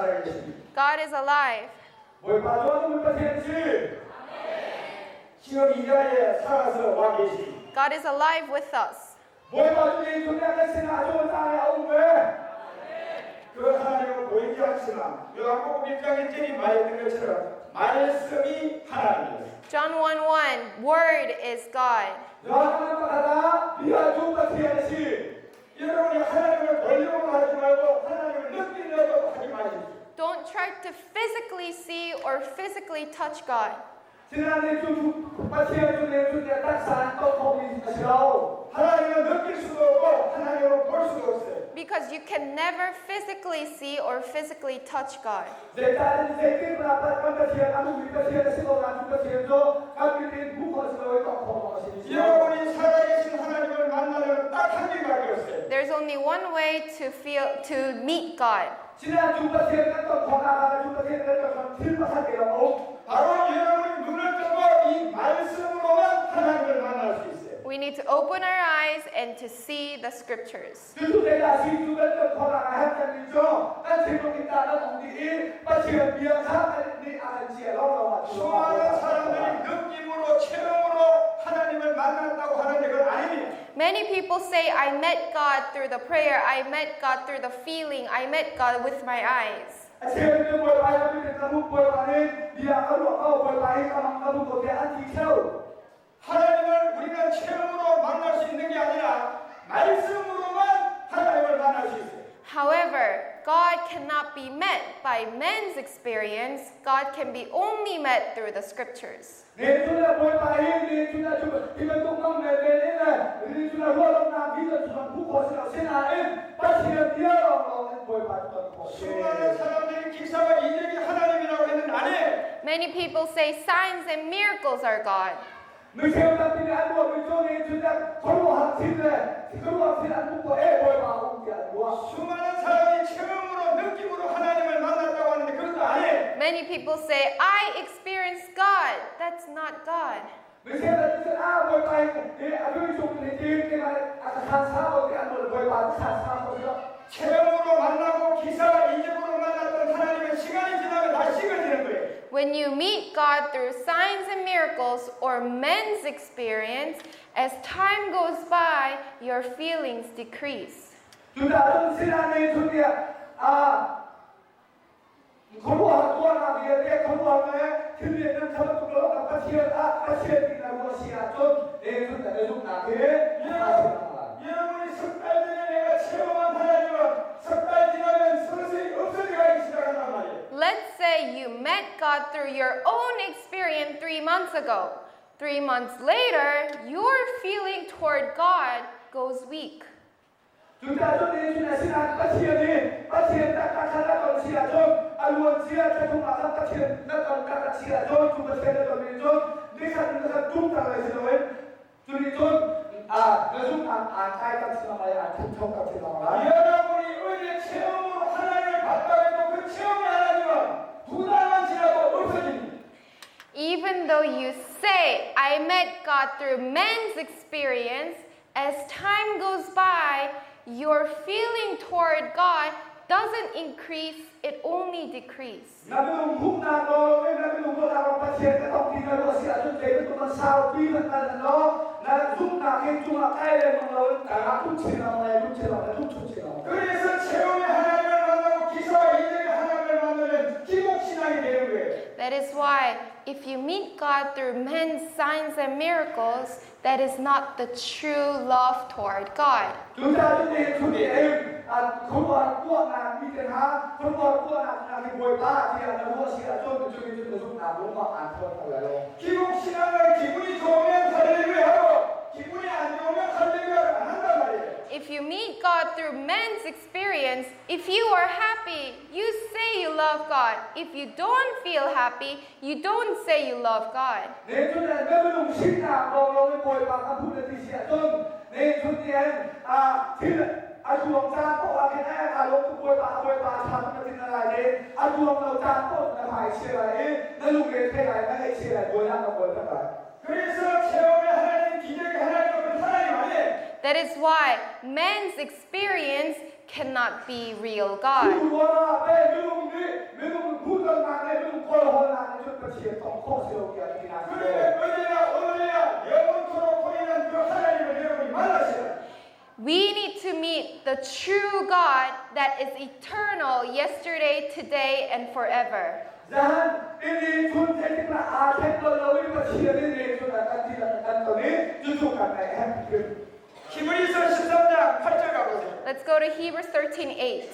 살아계십니다. God is alive. 뭘 봐도 뭘 봐야지. 지금 이 자리에 살아서 와 계시. God is alive with us. 뭘 봐도 이 존재가 생아좋은 땅에 온 거야. 그 하나님을 보이지 않지만 요한복음 1장에 째리 말했던 것처럼 말씀이 하나님이에요. John 1:1, Word is God. 하나님과 하나 네가 누가 되야지. 여러분이 하나님을 보려고 하지 말고 하나님을 느끼려고 하지 마십시오. Don't try to physically see or physically touch God. 지난해 좀 마치아주네 주네 딱산 또 거기 가시라고 하나님을 느낄 수도 없고 하나님을 볼 수도 없어요. Because you can never physically see or physically touch God. 내 딸은 세계 아빠 깜짝이야 아무 위까지야 시도 안 깜짝이야도 깜짝이 무엇으로 또 거기시. 여러분이 살아계신 하나님을 만나려면 딱 한 길밖에 없어요. There's only one way to meet God. 지난 주까지야 또 건강하다 주까지야 또 til마사게라고 바로 여러분이 눈을 뜨고 이 말씀으로만 하나님을 만날 수 있어요. We need to open our eyes and to see the scriptures. 수많은 사람들이 느낌으로 체험으로 하나님을 만났다고 하는데 그건 아닙니다. Many people say, I met God through the prayer, I met God through the feeling, I met God with my eyes. 하나님을 우리가 체험으로 만날 수 있는 게 아니라 말씀으로만 하나님을 만날 수 있어요. However, God cannot be met by men's experience. God can be only met through the scriptures. 수많은 사람들이 기사와 이적이 하나님이라고 했는데 아니에요. Many people say signs and miracles are God. 수많은 사람이 체험으로 느낌으로 하나님을 만났다고 하는데 그것도 아니에요. Many people say, I experienced God. That's not God. 체험으로 만나고 기사와 이적으로 만났던 하나님의 시간이 지나면 다 식어지는 거예요. When you meet God through signs and miracles or men's experience, as time goes by, your feelings decrease. 여러분이 석 달 전에 내가 체험한 하나님은 석 달 지나면 서서히 없어져가기 시작한단 말이에요. Let's say you met God through your own experience 3 months ago. 3 months later, your feeling toward God goes weak. 여러분이 어제 체험으로 하나님을 봤다고 해도 그 체험의 하나님은 2달만 지나도 없어집니다. Even though you say, I met God through men's experience, as time goes by, your feeling toward God doesn't increase, it only decreases. 그래서 체험의 하나님을 만나고 기사와 이적의 하나님을 만나면 기복신앙이 되는 거예요. That is why if you meet God through men's signs and miracles, that is not the true love toward God. 기복신앙을 기분이 좋으면 할렐루야하고 기분이 안 좋으면 할렐루야를 안 한단 말이에요. If you meet God through men's experience, if you are happy, you say you love God. If you don't feel happy, you don't say you love God. 그래서 체험의 하나님, 기적의 하나님은 하나님 아니에요. That is why men's experience cannot be real God. 매번 무던만에 매번 꼴혼하는 좀 통코스럽게 하기나. 그래 언제나 오늘이야 영원토록 보이는 그 하나님을 여러분이 만나시라. We need to meet the true God that is eternal, yesterday, today, and forever. 자, 이 존재는 아테걸로 우리가 시연을 해주나 간디는 유족한테 히브리서 13장 8절 가보세요. Let's go to Hebrews 13:8.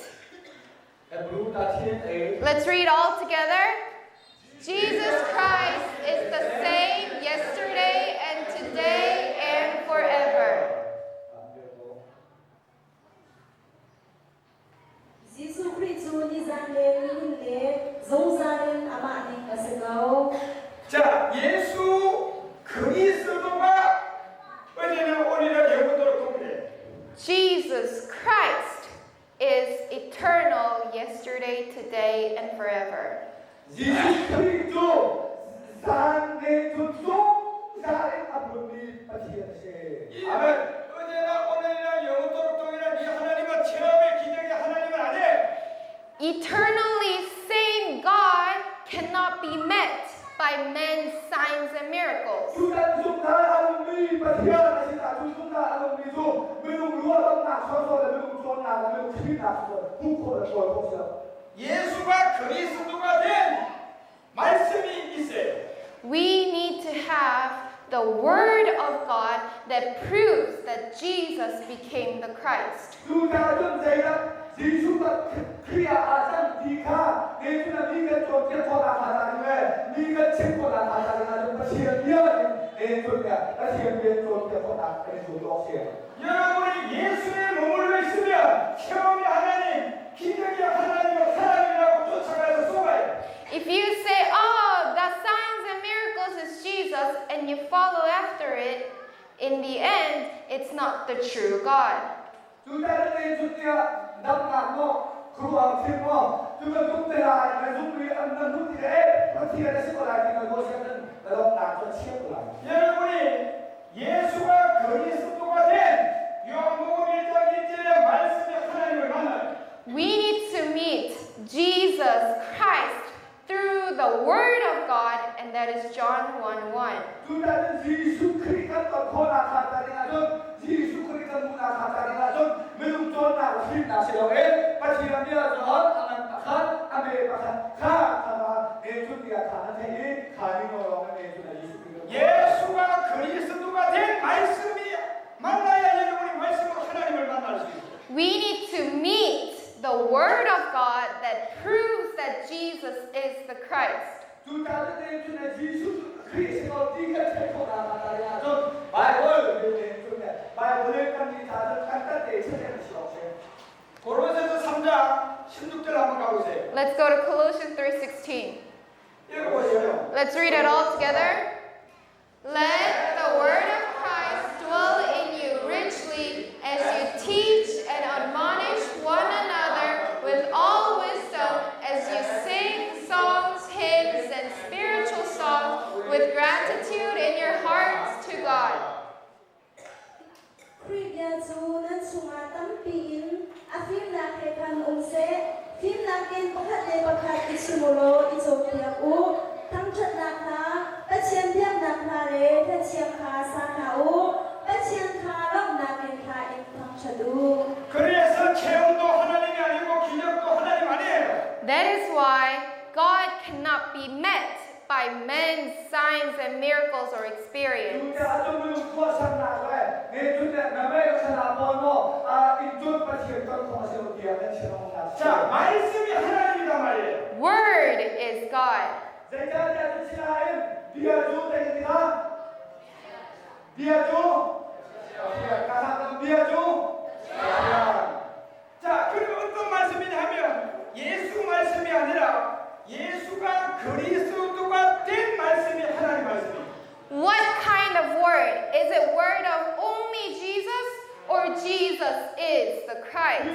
13:8 Let's read all together. Jesus Christ is the same yesterday and today and forever. Jesus Christ ni zangen le zongzaren amani kasego. 자, 예수 그리스도가 어제나 오늘이나 영원토록 동일해. Jesus Christ is eternal, yesterday, today, and forever. 예수 그리스도 산내 존속 사람 아버지 아시겠어요? 아멘. 어제나 오늘이나 영원토록 동일한 이 하나님은 체험의 기적의 하나님은 아니에요. Eternally same God cannot be met by men's signs and miracles. 예수가 그리스도가 된 말씀이 있어요. We need to have the Word of God that proves that Jesus became the Christ. 여러분이 예수의 몸으로 있으면 체험이 하나님, 기적이 하나님을 하나님이라고 쫓아가서 쏘아요. If you say, oh, the signs and miracles is Jesus, and you follow after it, in the end, it's not the true God. 여러분이 예수가 그리스도가 된 요한복음 1장 1절의 말씀이 하나님을 만나요. We need to meet Jesus Christ through the Word of God, and that is John 1:1. 예수가 그리스도가 된 말씀이 만나야 여러분이 말씀으로 하나님을 만날 수 있어요. We need to meet the Word of God that proves that Jesus is the Christ. 고린도서 3장 16절 한번 가보세요. Let's go to Colossians 3:16. 읽어보세요. Let's read it all together. Let the word of Christ dwell in you richly as you teach and admonish one another with all wisdom as you sing songs, hymns, and spiritual songs with gratitude in your hearts to God. Kriyazu nan sunga tampin afim na kekan umse film lakin pakhat isimulo itopia u tamchat nakha tachiam diam nakha re tachiam kha sakha u tachiam kha ram nakin kha in tamchadu. 그래서 체험도 하나님이 아니고 기적도 하나님 아니에요. That is why God cannot be met by men's signs and miracles or experience. 자, 말씀이 하나님이란 말이에요. Word is God. 자, 그리고 어떤 말씀이냐 하면 예수 말씀이 아니라 예수가 그리스도가 된 말씀이 하나님 말씀이에요. What kind of word? Is it word of only Jesus or Jesus is the Christ?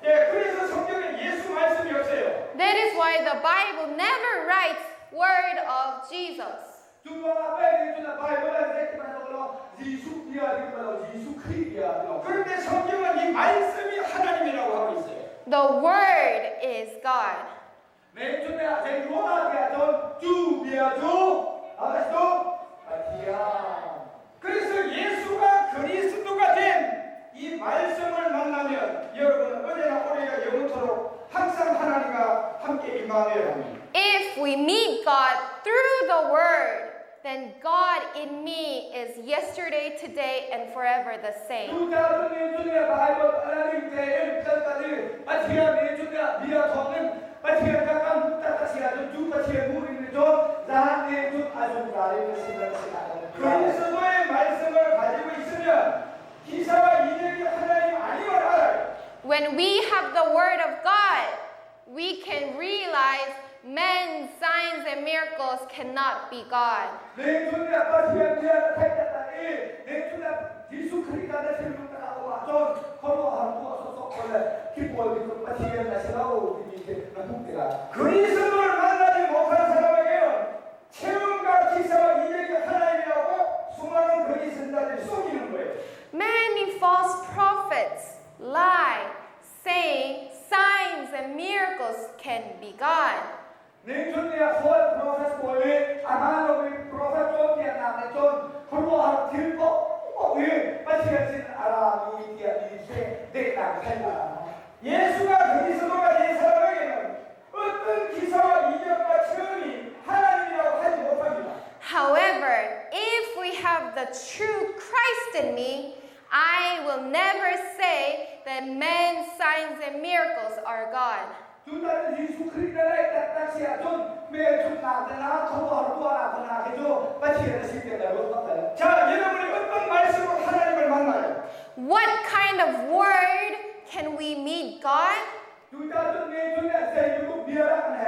예, 그래서 성경에 예수 말씀이 없어요. That is why the Bible never writes word of Jesus. 크리스야. 그런데 성경은 이 말씀이 하나님이라고 하고 있어요. The Word is God. 내 주야, 내 로나야, 전 주비야 주, 아가씨도 아티야. 그래서 예수가 그리스도가 된 이 말씀을 만나면 여러분은 언제나 우리가 영원토록 항상 하나님과 함께 임하여야 합니다. If we meet God through the Word, then God in me is yesterday, today, and forever the same. 주자 내 주야 바이블 하나님 때 일단까지 아티야 내 주야 미야 저는 아티야 잠깐 따라시야 주 아티야 무리는 저 나한테 주 아주 잘하는 신앙을 그리스도의 말씀을 가지고 있으면 기사와 이적이 하나님 아니걸 알아요. When we have the Word of God, we can realize men's signs and miracles cannot be God. 내 주야 아티야 미야 택했다 내 주야 예수 그리스도의 생명과 와서 걸어하고 와서 원래 기뻐하고 아티야 나시라고 이제 나국대가 그리스도를 만나지 못한 사람에게는 체험과 기사와 이적이 하나님이라고 수많은 거짓선자들이 속이는 거예요. Many false prophets lie, saying signs and miracles can be God. 내 주야 소원 프로세스 보이 아마노비 프로세스 좀이야 나네 좀 걸어하고 들고 왜 아티야신 아라미 이세 내가 살다 예수가 그리스도가 된 사람에게는 어떤 기사와 이적과 체험이 하나님이라고 하지 못합니다. However, if we have the true Christ in me, I will never say that men's signs and miracles are God. 주다는 예수 그리스도의 딱딱이야 좀 매주 나타나 걸어하고 와라거나 해도 아티야신 때라고 봤어요. 자, 여러분이 어떤 말씀으로 하나님을 만나요? What kind of word can we meet God? 주자도 내 주야 세유고 미워라는 해.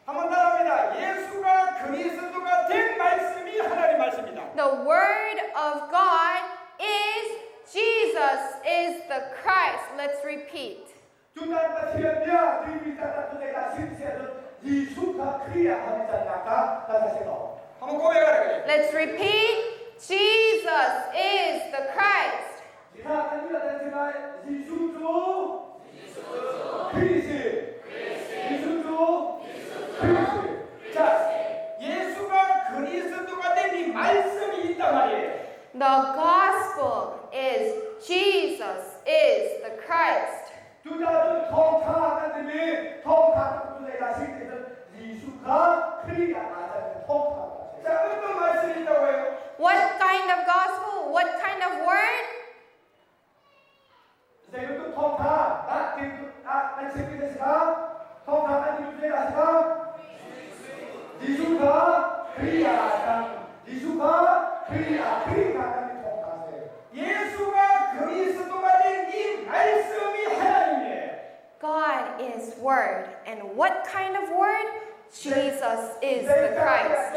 한번 따라합니다. 예수가 그리스도가 된 말씀이 하나님 말씀이다. The word of God is Jesus is the Christ. Let's repeat. 주자가 시험이야 드리비자다 내가 실세로 예수가 그리야 하니까 나다시도 한번 고백하라. Let's repeat. Jesus is the Christ. 자, 간주가 예수주 그리스 예수주 그리스. 자, 예수가 그리스도가 된 이 말씀이 있단 말이에요. The gospel is Jesus is the Christ. 주자도 통타하는데 통타하는 내가 실제로 예수가 그리야 맞아요. 통타. 자, 어떤 말씀이 있다고 해요? What kind of gospel? What kind of word? 이것도 통타. 나 세계에서 통타하는 주제가 예수가 그리야. 예수가 그리야. 그리야는 통타세요. 예수가 그리스도가 된 이 말씀이 하나님이에요. God is word. And what kind of word? Jesus is the Christ.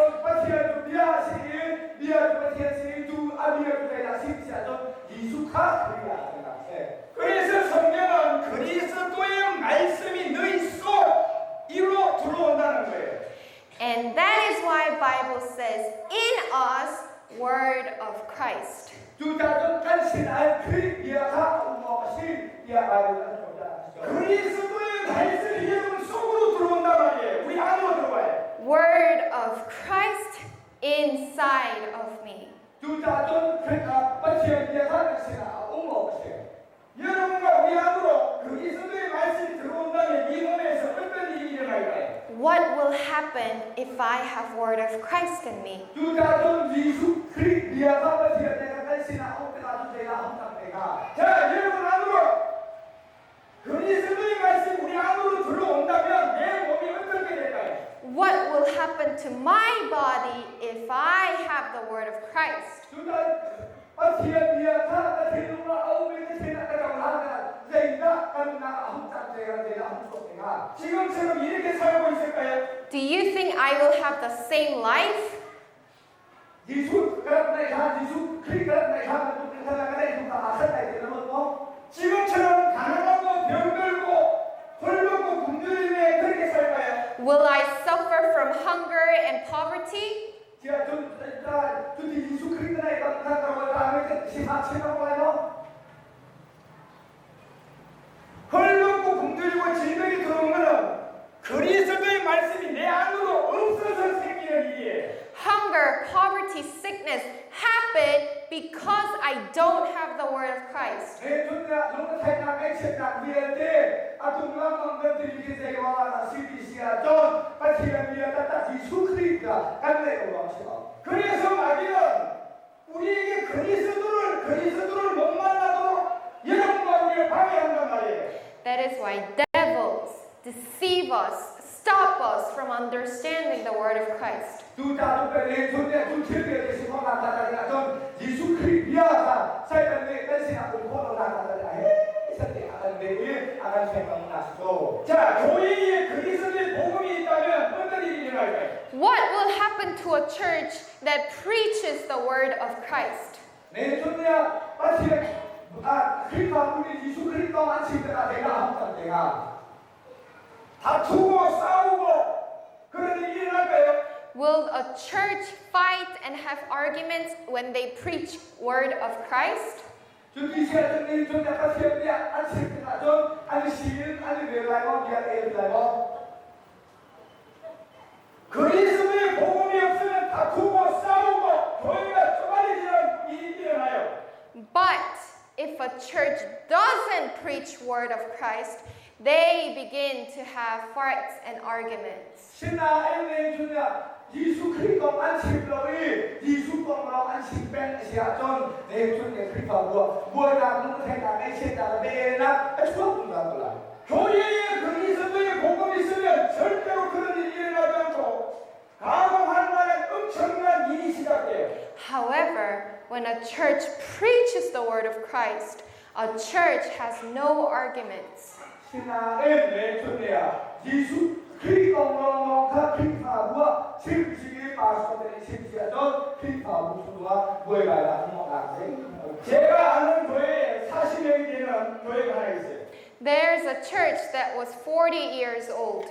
그래서 성경은 그리스도의 말씀이 너희 속으로 들어온다는 거예요. And that is why Bible says in us word of Christ. 그리스도의 말씀이 여러분 속으로 들어온단 말이에요. 우리 안으로 들어와요. Word of Christ inside of me. 여러분과 우리 안으로 그리스도의 말씀이 들어온다면 이 몸에서 어떤 일이 일어날까요? What will happen if I have word of Christ in me? 자, 여러분 안으로 그리스도의 말씀이 우리 안으로 들어온다면 내 몸이 어떻게 될까요? What will happen to my body if I have the word of Christ? 지금처럼 이렇게 살고 있을까요? Do you think I will have the same life? 지금처럼 가난하고 병들고 헐벗고 굶주림에 그렇게 살까요? Will I suffer from hunger and poverty? 제가 예수 그리스도의 감사하고 다음에 시사치라고 헐벗고 굶주리고 질병이 들어온 것은 그리스도의 말씀이 내 안으로 없어서 생기는 일이에요. Hunger, poverty, sickness happen because I don't have the word of Christ. 내 존재 너무 태양 액체가 위에 아동만 것들이 이제 와라 시비시야 좀 빠지면 위에다 예수 그리스도가 간대요 와서. 그래서 마귀는 우리에게 그리스도를 못 만나도록 여러분과 우리를 방해한단 말이에요. That is why devils deceive us, stop us from understanding the word of Christ. 내 존재 질병에 대해서 나타나는 좀 예수 그리스도가 사이단의 뜻이나 공포로 나타나는 아간 생각은 나시죠. 자, 교회에 그리스도의 복음이 있다면 어떤 일이 일어날까요? What will happen to a church that preaches the word of Christ? 내 존재야 마치 그리스도의 예수 그리스도만 친구가 내가 항상 내가 다투고 싸우고 그런 일이 일어날까요? Will a church fight and have arguments when they preach word of Christ? 주기시아는 존재가 세우냐 안 친구가 좀 아니 시인 아니 외라고 미안 애라고 그리스도의 복음이 없으면 다투고 싸우고 교회가 쪼가리지는 일이 일어나요. But if a church doesn't preach word of Christ, they begin to have fights and arguments. 신나의 존재 예수 그리스도만 친구의 예수 공로 안식ben 시아전 내 존재 그리스도고 뭐가 너무 생각에 신나가 내나 추억된다 몰라. 교회에 그리스도의 복음이 있으면 절대로 그런 일이 일어나지 않고 가공할 만한 엄청난 일이 시작돼요. However, when a church preaches the word of Christ, a church has no arguments. 신나의 내 존재야 예수 그리스도로 그리스도와 실질이 마스터들이 실질하던 그리스도 무수와 뭐가 제가 아는 교회에 40명이 되는 교회가 하나 있어요. There's a church that was 40 years old.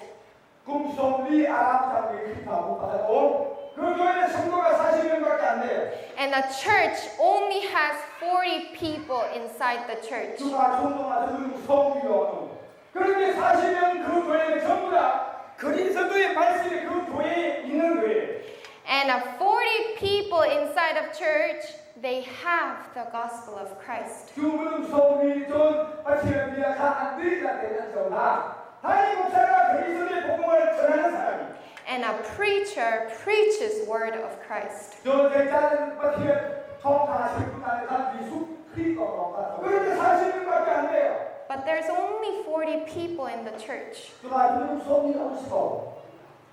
꿈속리 아랍장의 그리스도 받아온 그 교회는 성도가 40명밖에 안 돼요. And the church only has 40 people inside the church. 누가 성도마다 성도요. 그런데 40명 그 교회는 전부 다 그리스도의 말씀이 그 교회에 있는 거예요. And 40 people inside of church, they have the gospel of Christ. 주문 소리 전 아침에 안 들리다 되는 전화. 하나님 목사가 그리스도의 복음을 전하는 사람이. And a preacher preaches word of Christ. 저 대자는 아침에 통하실 분한테 다 예수 그리스도로 가서. 그런데 40명밖에 안 돼요. But there's only 40 people in the church. 주문 소리 오시고.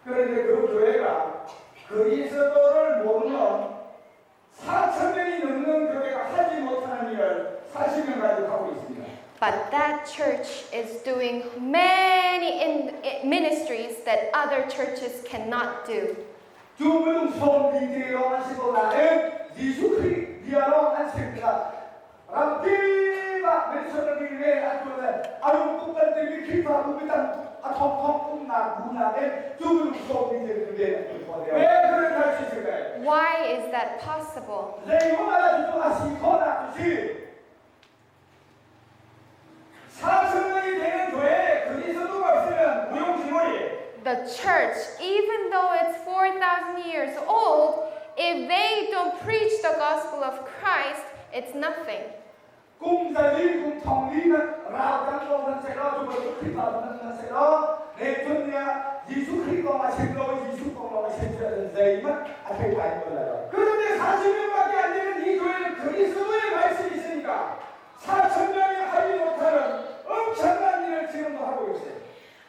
그런데 그 교회가 그리스도를 모르는 4,000명이 넘는 교회가 하지 못하는 일을 40년 가지고 하고 있습니다. But that church is doing many ministries that other churches cannot do. 주문 소리로 하시고 나는 예수 그리스도로 하십니다. 람디가 메시지를 위해 아주는 아름답게 기도하고 있다. 통통나 문화에 주문 소리를 위해 왜 그렇게 할 수 있을까요? Why is that possible? 레이오나가 주도하시거나 주시 4,000명이 되는 교회에 그리스도가 없으면 무용지물이에요. The church, even though it's 4,000 years old, if they don't preach the gospel of Christ, it's nothing. 꿈자리 꿈통리는 라우장도 선생로 주문 그리스도는 선생로 내 존재야 예수 그리스도가 생로 예수 공로가 생겨는 데이만 앞에 가 있는 그런데 40명밖에 안 되는 이 교회는 그리스도의 말씀이 있으니까 4,000명이 하지 못하는 엄청난 일을 지금도 하고 있어요.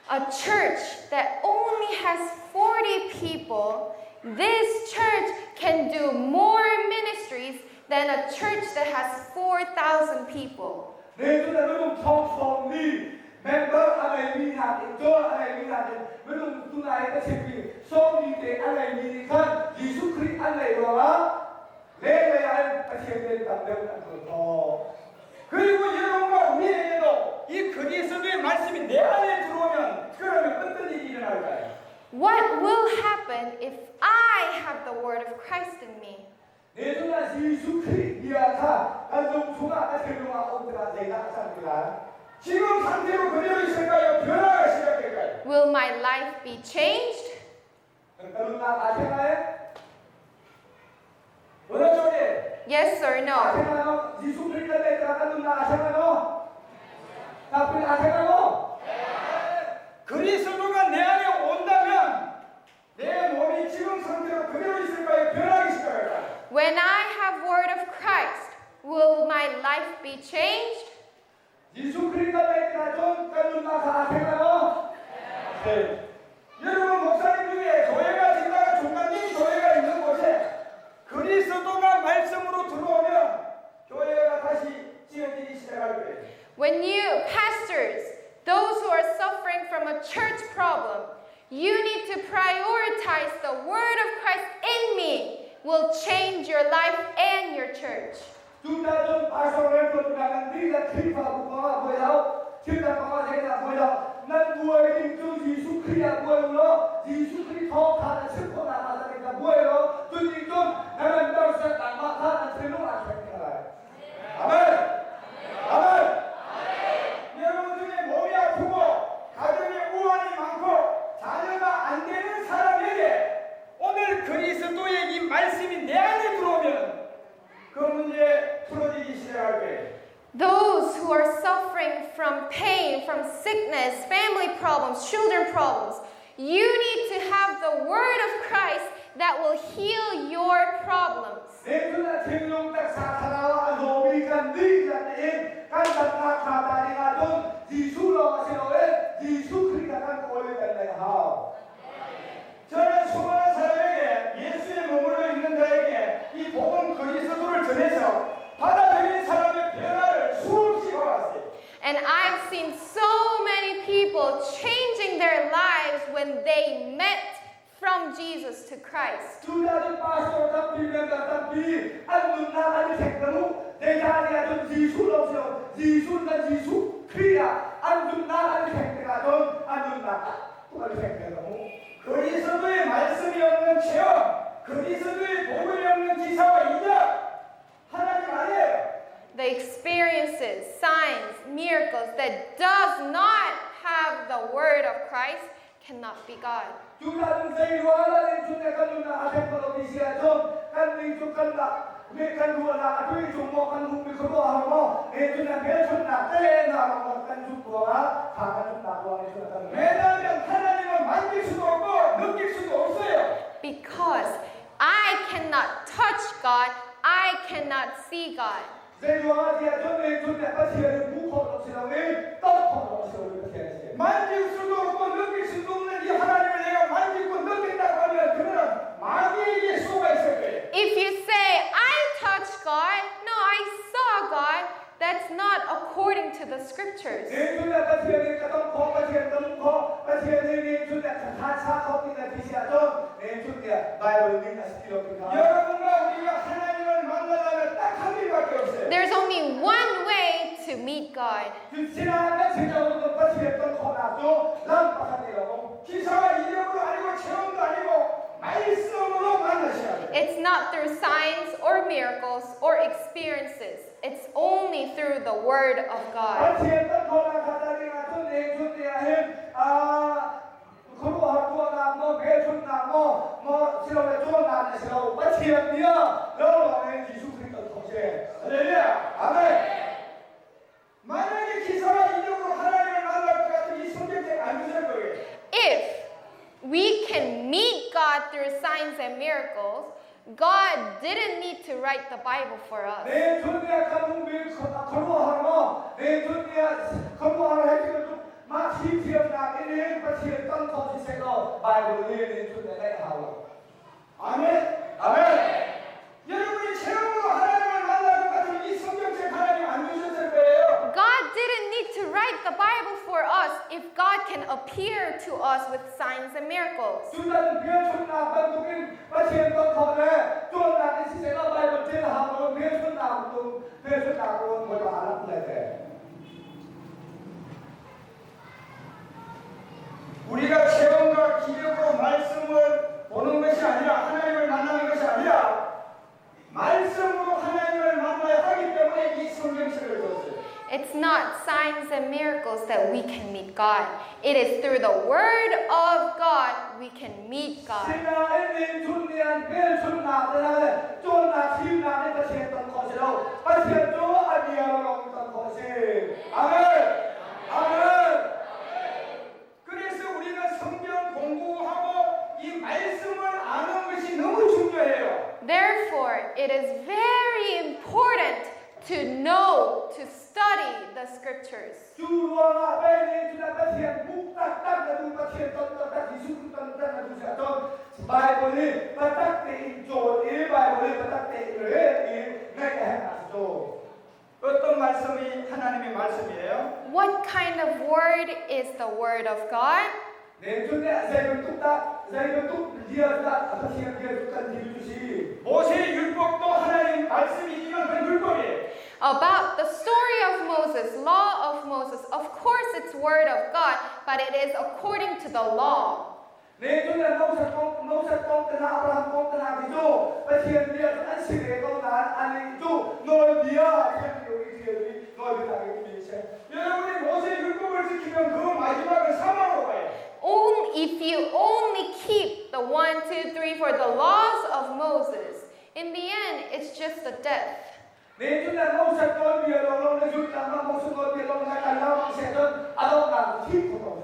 A church that only has 40 people, this church can do more ministries than a church that has 4,000 people. 내 존재는 통성리 멤버 안에 미나게 저 안에 미나게 물론 누나의 책이 성리대 안에 미니까 예수 그리스도 안에 와라 내가 아시게 담대한 거 그리고 여러분과 우리에게도 이 그리스도의 말씀이 내 안에 들어오면 그러면 어떤 일이 일어날까요? What will happen if I have the word of Christ in me? 내 존나 예수 그리스도가 간종 중앙 대로와 온데가 내가 상들라. 지금 상태로 그대로 있을까요? 변화가 시작될까요? Will my life be changed? 그러나 아세나에 어느 쪽에? Yes or no? 아세나요? 예수 그리스도가 들어가는 나 아세나요? 나쁜 아세나요? 그리스도가 내 안에 온다면 내 몸이 지금 상태로 그대로 있을까요? 변하기 시작할까요? When I have word of Christ, will my life be changed? 예수 그리스도가 들어가는 나 아세나요? 네. 여러분 목사님 중에 교회가 지나가 중간님 교회가 있는 곳에 그리스도가 말씀으로 들어오면 교회가 다시 지어지기 시작할 거예요. When you, pastors, those who are suffering from a church problem, you need to prioritize the word of Christ in me will change your life and your church. chúng ta 좀 파송을 돌아가는 네가 기도하고 뭐야? 기도하고 내가 뭐야? 난 뭐에 좀 예수 그리스도 뭐요? 예수 그리스도 가는 슬퍼 나가다니까 뭐예요? 주님 좀 나는 벌써 나가는 새로운 아침이야. 아멘. 아멘. 여러분 중에 몸이 아프고 가정에 우환이 많고 자녀가 안 되는 사람에게 오늘 그리스도의 이 말씀이 내 안에 들어오면 그 문제 풀어지기 시작할 거예요. Those who are suffering from pain, from sickness, family problems, children problems, you need to have the word of Christ that will heal your problems. 내 눈에 생명딱 사사나와 노비가 네가 내 간단나 가다리가 돈 예수로 하시노에 예수 그리스도가 올려달라야 하오. 저는 수많은 사람에게 예수의 몸으로 있는 자에게 이 복음 그리스도를 전해서 받아들인 사람의 변화를 수없이 봐왔어요. And I've seen so many people changing their lives when they met from Jesus to Christ. 주다지 빠서 담비면다 담비 안 나가는 생각으로 내가 아니야 좀 예수로 하시노 예수는 예수 그리야 안 나가는 생각가 좀안 나가 또가는 생각으로 그리스도의 말씀이 없는 체험, 그리스도의 복음이 없는 기사와 이적 하나님 아니에요. The experiences, signs, miracles that does not have the word of Christ cannot be God. 주다는 세이와라는 주내가 누나 아생거로 비시야 좀 간ning 좀 간다 왜간 누나 아들 좀 먹은 국민 그거 하고 내 주나 배쳤나 때 나가고 간 죽고가 가가 좀 나고 하는 주나 왜냐하면 하나님은 만질 수도 없고 느낄 수도 없어요. Because I cannot touch God, I cannot see God. 세이와라디야 전에 주내 빠지야 무코로 지나면 떡코로 지나면 만질 수도 없고 느낄 수도 없는 이 하나님을 내가 만지고 느낀다고 하면 그거는 마귀에게 수가 있을 거예요. If you say, I touched God, no, I saw God, that's not according to the scriptures. 내 주내 빠지야 가던 코 빠지야 거 빠지야 내 주내 다사 거기나 비시야 좀내 주내 바이블 읽나 시키려니까 여러분과 우리가 하나님을 만나려면 딱 한 길밖에 없어요. There's only one way to meet God. 지나가 제자로도 빠지야 코나도 람파하네요. 기사와 이력으로 아니고 체험도 아니고 말씀으로 만나셔야 돼요. It's not through signs or miracles or experiences. It's only through the word of God. 빠지야 코나 가다리가 좀내 주내야 해 그거 뭐 배준나 뭐 싫어해 좋나 싫어 빠지야 너는 예수 그리스도 통해 할렐루야. 아멘. 만약에 기사와 이력으로 하나님을 만날 것 같은 이 성경책 안 주실 거예요. If we can meet God through signs and miracles, God didn't need to write the Bible for us. 내 존재야 가문비 거부하고 내 존재야 거부하고 해지고 좀막 힘티었나 이는 빠지야 땅터지세로 바이블을 내 존재가 하고 아멘. 아멘. 여러분이 체험으로 하나님을 만날 것 같은 이 성경책 하나님 안 주셨을 거예요. God didn't need to write the Bible for us if God can appear to us with signs and miracles. 주다는 비어촌나 반국인 빠지야 땅터에 쫓나는 시세가 바이블 제하고 비어촌나고 뭐도 안 하는데 우리가 체험과 기력으로 말씀을 보는 것이 아니라 하나님을 만나는 것이 아니라 말씀으로 하나님을 만나야 하기 때문에 이 성경책을 줬어요. It's not signs and miracles that we can meet God. It is through the Word of God we can meet God. 신나의 존리한 별 존나들은 존나 힘나는 것이 했던 것이로 마치도 아니야로 했던 것이 아멘 아멘. 그래서 우리가 성경 공부하고 이 말씀을 아는 것이 너무 중요해요. Therefore, it is very important to know, to study the scriptures. 주와 아벨이 주나 바티엔 묵딱딱나 바티엔 떴다 이수 떴다 두샤던 바이블이 바딱대 인조 일 바이블이 바딱대를 내가 해놨어. 어떤 말씀이 하나님의 말씀이에요? What kind of word is the word of God? 내 존에 세금 뚝딱 세금 뚝 리아다 바티엔 리아다 디루시 모세의 율법도 하나님 말씀이지만 그 율법이에요. About the story of Moses, law of Moses, of course it's word of God, but it is according to the law. 내 존에 모세 똥뜨나 아브라함 똥뜨나 비도 바티엔 리아다 안시레도 나 아니도 너 리아 여기 뒤에 너희 땅에 미세. 여러분이 모세의 율법을 지키면 그 마지막은 사망으로 가요. If you only keep the 1, 2, 3, 4, the laws of Moses, in the end, it's just a death. 내 존에 모세 똥비에 내 존에 모세 똥비에 나가려고 세던 아동나 힘고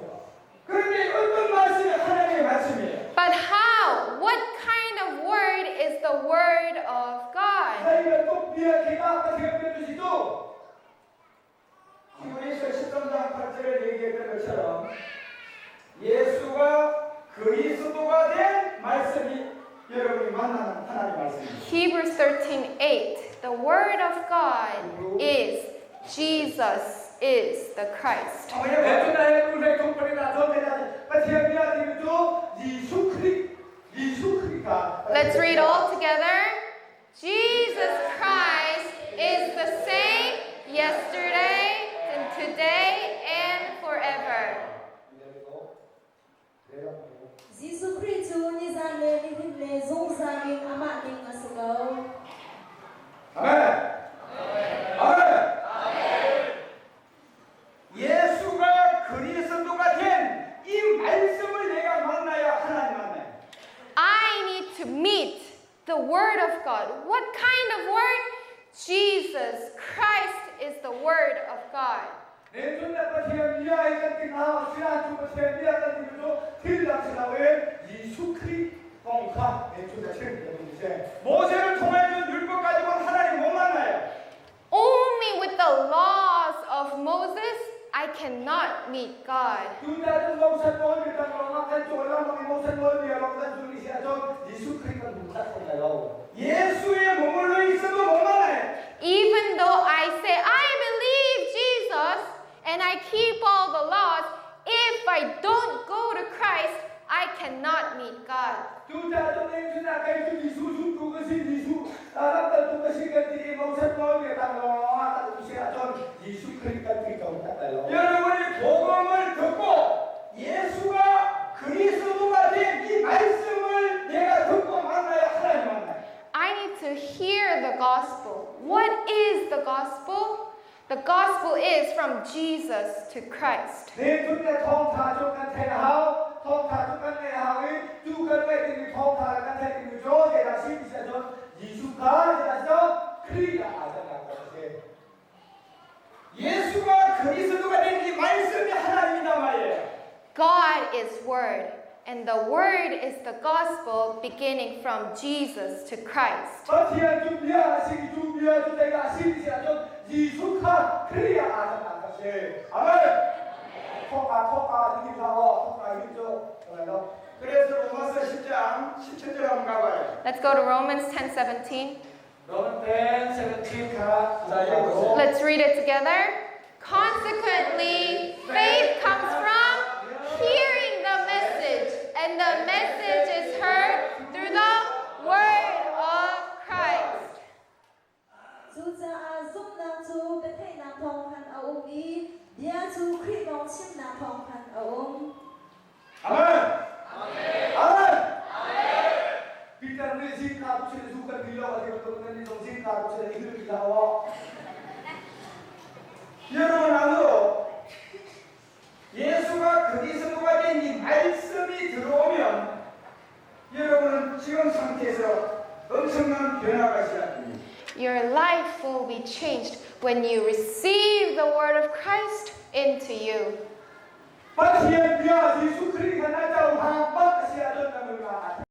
그런데 어떤 말씀이 하나님의 말씀이에요? But how? What kind of word is the word of God? 자기가 똥비에 기가 바티엔 주시도 히브리서 13장 8절을 얘기했던 것처럼 예수가 그리스도가 된 말씀이 여러분이 만나는 하나님의 말씀입니다. Hebrews 13:8. The word of God is Jesus is the Christ. 내 존에 우리 동포리나 존에나 바티엔 리아디도 예수 그리스도가 Let's read all together. Jesus Christ is the same yesterday and today and forever. 지수 그리스도 니잔레 니딘레 종사긴 아마긴 아스고 아멘 아멘. 예수가 그리스도가 된 이 말씀을 내가 만나야 하나님 만나요. I need to meet the word of God. What kind of word? Jesus Christ is the word of God. 내 존에 바티엔 리아에 같은 나 시안 주 바티엔 리아 같은 비도 틸라스라웨 예수 그리스도가 내 존에 체험되는데 모세를 통해 준 율법 가지고는 하나님 못 만나요. Only with the laws of Moses, I cannot meet God. 두자는 모세 똥비에 나가는 졸라는 모세 똥비에 나가는 중이시아죠 예수 그리스도 못하잖아요. 예수에 머물러 있어도 못 만나요. Even though I say, I believe Jesus, and I keep all the laws, if I don't go to Christ, I cannot meet God. 두자는 내 존에 아까 예수 주 그것이 예수 나갔다 그것이 같이 모세 똥비에 나가는 중이시아죠 예수 그리스도 못하잖아요. 여러분이 복음을 듣고 예수가 그리스도가 된 이 말씀을 내가 듣고 만나야 하나님 만나요. I need to hear the gospel. What is the gospel? The gospel is from Jesus to Christ. 내 존에 통타족한 태하오 통타족한 내하오의 두건의 통타족한 태기죠. 내가 신이셔서 예수가 되어서 그리가 아자가 것이 예수가 그리스도가 된 이 말씀이 하나님이란 말이에요. God is word, and the word is the gospel beginning from Jesus to Christ. 바티엔 준비하시기 준비하시 내가 신이셔서 예수가 그리가 아자가 것이 아멘. 통과 힘하고 통과 힘죠. 그래서 로마서 10장 17절 한번 가봐요. Let's go to Romans 10:17. Romans 10:17 가 Let's read it together. Consequently, faith comes from hearing the message, and the message is heard through the word of Christ. 주자 giúp nàng chú bên thầy nàng thong han ống đi dia chú Christ nong chim nàng thong han ống 아멘. 아멘. 아멘. 비타는 지가 부시는 수가 빌려가 되었던 정신 가로채 이들 기다와 여러분 안으로 예수가 그리스도가 된 이 말씀이 들어오면 여러분은 지금 상태에서 엄청난 변화가 시작됩니다. Your life will be changed when you receive the word of Christ into you. 마티엔 비아 예수 그리스도 나자오 하나만 시야던 나무가